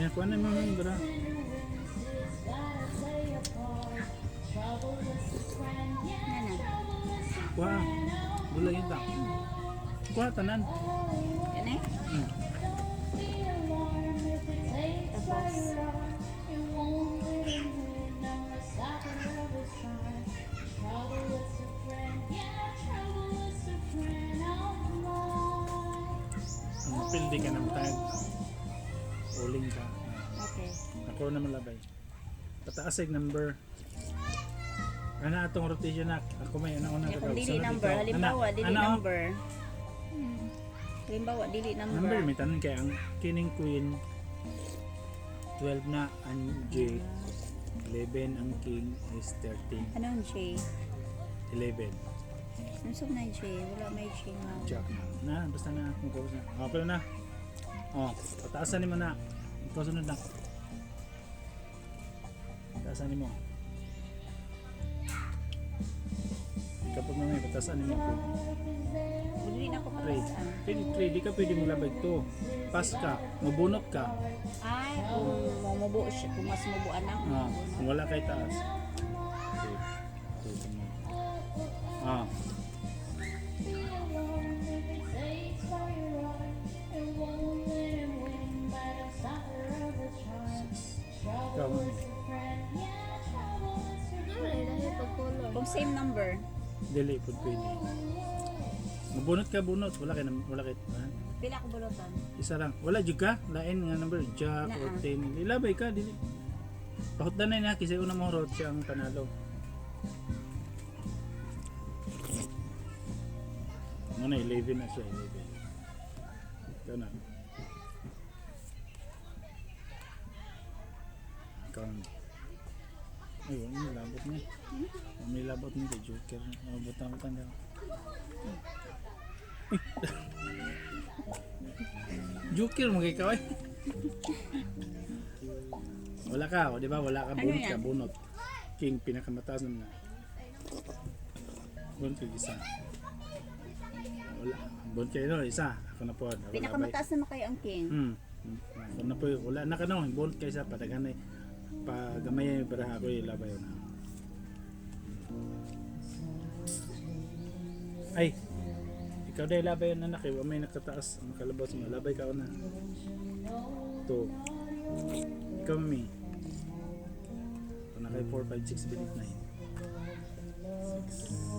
Yan, kuha na mo yung dara. Nana. Kuha. Dula yun ta. Kuha tanan. Yan eh. Hmm. Tapos. Pildi ka ng tag. Uling ka. Okay. Ako naman labay. Pataasig number. Ano atong rotation na? Ako may una Kung dili number, halimbawa dili number. Halimbawa dili Number number. may tanan kay ang kining queen 12 na ang J 11 ang king is 13 Anong J? 11 Nasub na J, wala may J na. jack na basta na kung kawas na pero na pataasan mo na ikaw sunod na pataasan mo kapag mamay pataasan mo Dili na ako trade patasan. di ka pwede mo labay to pass ka mabunot ka Ay, kung mamubo siya, kung mas mubuan na. kung wala kay taas ah ikaw Kung same number. dili pud pwede mabunot ka bunot wala kay Pila ko bulutan? isa lang wala jud ka lain nga number jack or 10 ilabay ka dili pahutdan na niya kasi una mo rot siya ang panalo ano 11 na siya 11 ikaw na ikaw na ay may labot niya may labot niya kay joker butang-butang ka joker mo kay ikaw eh wala ka o di ba wala ka Ano bunot yan? ka bunot king pinakamataas naman na bunot ka isa wala bunot kayo no isa ako na po Pinakamataas naman kayo ang king. ako na po wala na ka no bunot kayo isa padaganay pagamay para ako ilabay na ay ikaw dahil labay yun anak may nakataas makalabas mo labay ka na to ikaw mi kung na kayo 4, 5, 6, 8, 9 6